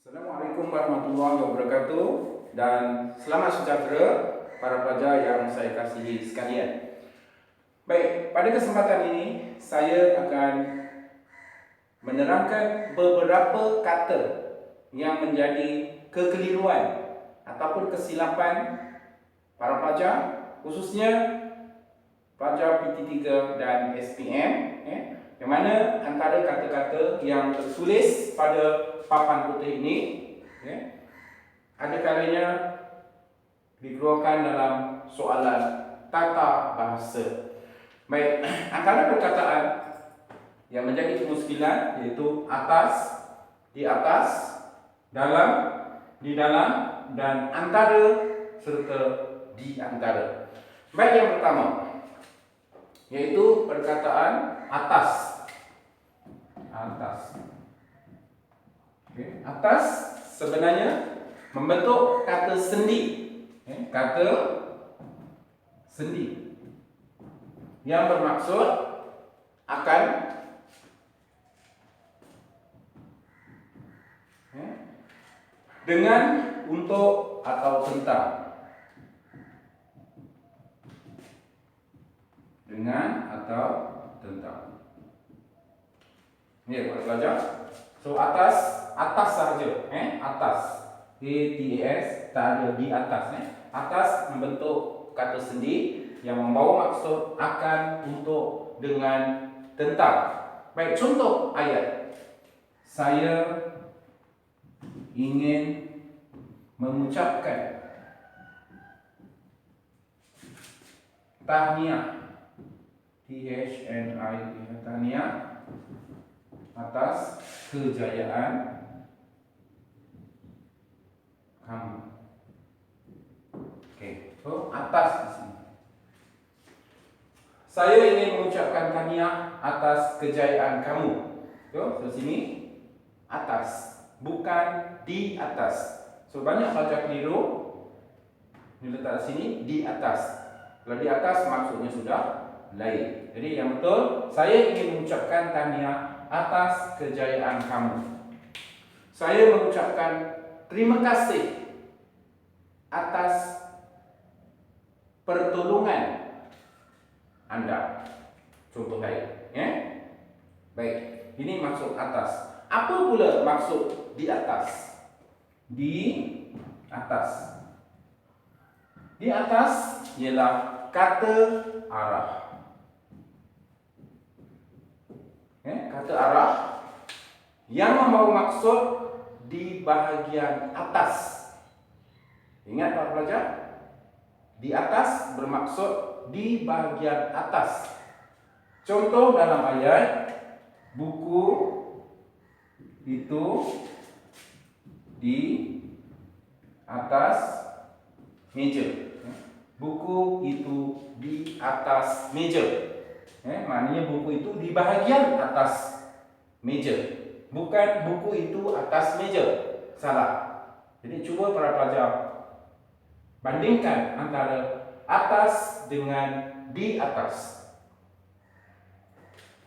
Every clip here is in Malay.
Assalamualaikum warahmatullahi wabarakatuh dan selamat sejahtera para pelajar yang saya kasihi sekalian. Baik, pada kesempatan ini saya akan menerangkan beberapa kata yang menjadi kekeliruan ataupun kesilapan para pelajar, khususnya pelajar PT3 dan SPM, yang mana antara kata-kata yang tertulis pada papan putih ini ada kalanya dikeluarkan dalam soalan tata bahasa. Baik, antara perkataan yang menjadi kemuskilan iaitu atas, di atas, dalam, di dalam, dan antara serta di antara. Baik, yang pertama yaitu perkataan atas. Atas. Atas sebenarnya membentuk kata sendi. Kata sendi yang bermaksud akan dengan, untuk, atau tentang. Dengan atau tentang. Ini para pelajar. So atas sahaja, atas. ATAS, tak ada di atas, Atas membentuk kata sendi yang membawa maksud akan, untuk, dengan, tentang. Baik, contoh ayat. Saya ingin mengucapkan tahniah, tahniah atas kejayaan kamu. Okey, so atas di sini. Saya ingin mengucapkan tahniah atas kejayaan kamu. So sini atas, bukan di atas. So banyak baca keliru. Ini letak sini di atas. Kalau di atas maksudnya sudah lain. Jadi yang betul, saya ingin mengucapkan tahniah atas kejayaan kamu. Saya mengucapkan terima kasih atas pertolongan Anda. Contoh lain, Baik, ini maksud atas. Apa pula maksud di atas? Di atas. Di atas ialah kata arah. Kata arah yang membawa maksud di bahagian atas. Ingat para pelajar? Di atas bermaksud di bahagian atas. Contoh dalam ayat, buku itu di atas meja. Buku itu di atas meja. Maknanya buku itu di bahagian atas meja. Bukan buku itu atas meja. Salah. Jadi cuba para pelajar bandingkan antara atas dengan di atas.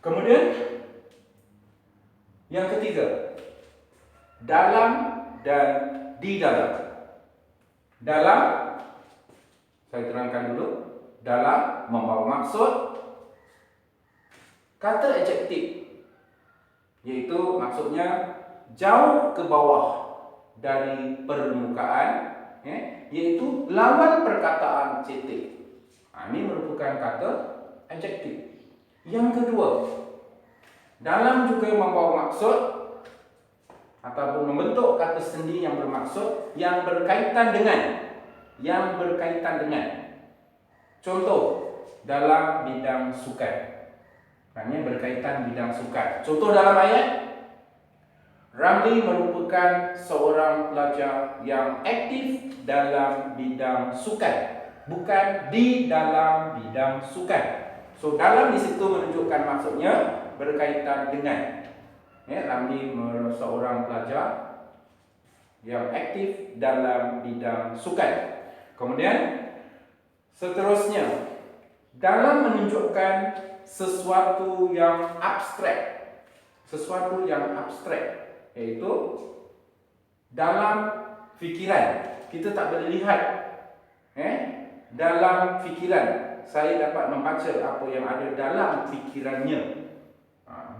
Kemudian yang ketiga, dalam dan di dalam. Dalam, saya terangkan dulu. Dalam membawa maksud kata adjektif, yaitu maksudnya jauh ke bawah dari permukaan, yaitu lawan perkataan cetek. Ini merupakan kata adjektif. Yang kedua, dalam juga membawa maksud ataupun membentuk kata sendi yang bermaksud yang berkaitan dengan. Contoh dalam bidang sukan. Maknanya berkaitan bidang sukan. Contoh dalam ayat, Ramli merupakan seorang pelajar yang aktif dalam bidang sukan, bukan di dalam bidang sukan. So dalam di situ menunjukkan maksudnya berkaitan dengan. Ramli seorang pelajar yang aktif dalam bidang sukan. Kemudian seterusnya, dalam menunjukkan sesuatu yang abstrak, yaitu dalam fikiran. Kita tak boleh lihat. Dalam fikiran. Saya dapat membaca apa yang ada dalam fikirannya.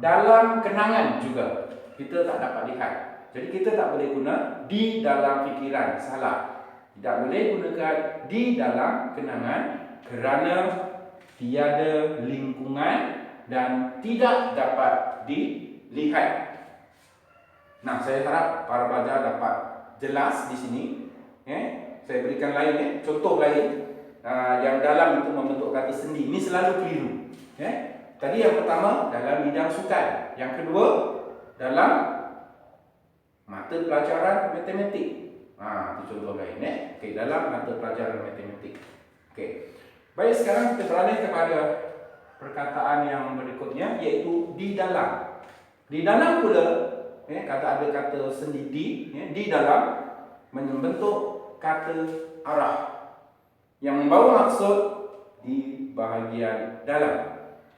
Dalam kenangan juga kita tak dapat lihat. Jadi kita tak boleh guna di dalam fikiran. Salah. Tidak boleh gunakan di dalam kenangan kerana tiada lingkungan dan tidak dapat dilihat. Nah, saya harap para pelajar dapat jelas di sini. Saya berikan lain, contoh lain. Yang dalam itu membentuk kata sendi. Ini selalu keliru. Tadi yang pertama dalam bidang sukan. Yang kedua dalam mata pelajaran matematik. Itu contoh lain. Okey, dalam mata pelajaran matematik. Okey. Baik, sekarang kita beralih kepada perkataan yang berikutnya, iaitu di dalam. Di dalam pula, kata ada kata sendi di dalam membentuk kata arah yang membawa maksud di bahagian dalam.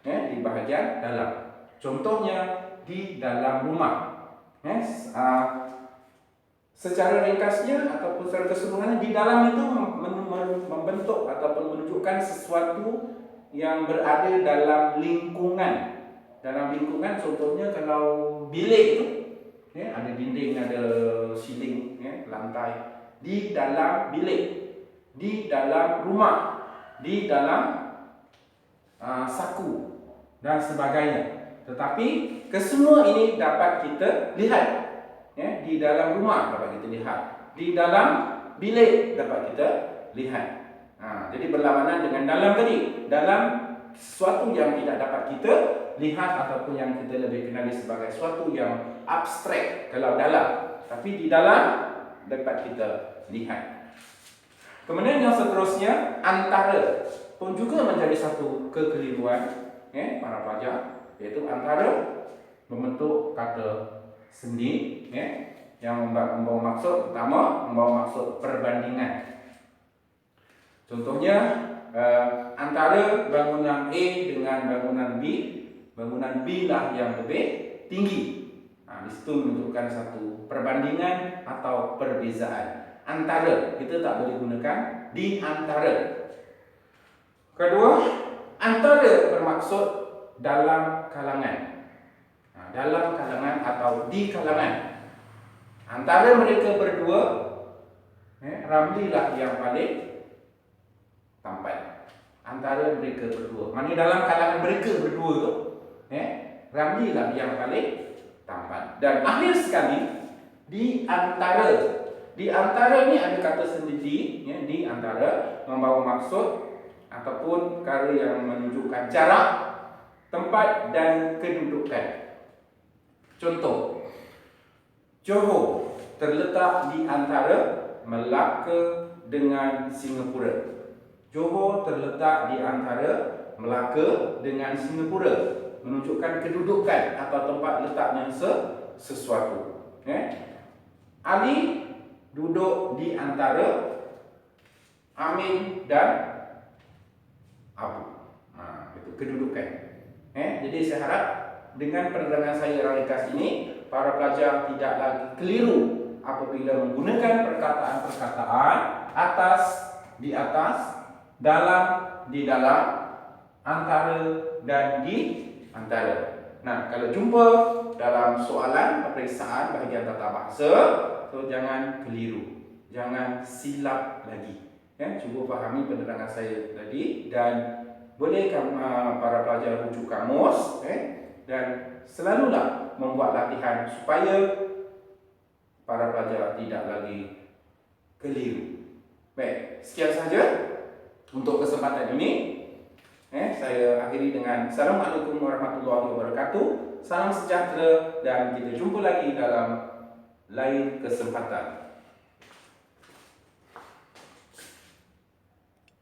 Di bahagian dalam. Contohnya di dalam rumah. Secara ringkasnya ataupun secara keseluruhannya, di dalam itu membentuk ataupun menunjukkan sesuatu yang berada dalam lingkungan. Dalam lingkungan, contohnya kalau bilik itu, ada dinding, ada siling, lantai. Di dalam bilik, di dalam rumah, di dalam saku dan sebagainya. Tetapi kesemua ini dapat kita lihat. Di dalam rumah dapat kita lihat, di dalam bilik dapat kita lihat. Jadi berlawanan dengan dalam tadi. Dalam sesuatu yang tidak dapat kita lihat ataupun yang kita lebih kenali sebagai sesuatu yang abstrak kalau dalam. Tapi di dalam dapat kita lihat. Kemudian yang seterusnya, antara pun juga menjadi satu kekeliruan para pelajar, iaitu antara membentuk kata sendi, yang membawa maksud pertama, membawa maksud perbandingan. Contohnya antara bangunan A dengan bangunan B, bangunan B lah yang lebih tinggi. Di situ menunjukkan satu perbandingan atau perbezaan. Antara, kita tak boleh gunakan di antara. Kedua, antara bermaksud dalam kalangan. Dalam kalangan atau di kalangan. Antara mereka berdua, Ramli lah yang paling tampan. Antara mereka berdua. Maksudnya dalam kalangan mereka berdua tu, Ramli lah yang paling tampan. Dan akhir sekali, di antara. Di antara ni ada kata sendiri, di antara membawa maksud ataupun perkara yang menunjukkan jarak, tempat dan kedudukan. Contoh, Johor terletak di antara Melaka dengan Singapura. Johor terletak di antara Melaka dengan Singapura, menunjukkan kedudukan atau tempat letaknya sesuatu. Ali duduk di antara Amin dan Abu. Itu kedudukan. Jadi saya harap dengan penerangan saya ringkas ini, para pelajar tidak lagi keliru apabila menggunakan perkataan-perkataan atas, di atas, dalam, di dalam, antara dan di antara. Nah, kalau jumpa dalam soalan peperiksaan bahagian tata bahasa, so jangan keliru, jangan silap lagi. Cuba fahami penerangan saya tadi dan boleh para pelajar rujuk kamus dan selalulah membuat latihan supaya para pelajar tidak lagi keliru. Baik, sekian saja untuk kesempatan ini. Saya akhiri dengan Assalamualaikum warahmatullahi wabarakatuh. Salam sejahtera dan kita jumpa lagi dalam lain kesempatan.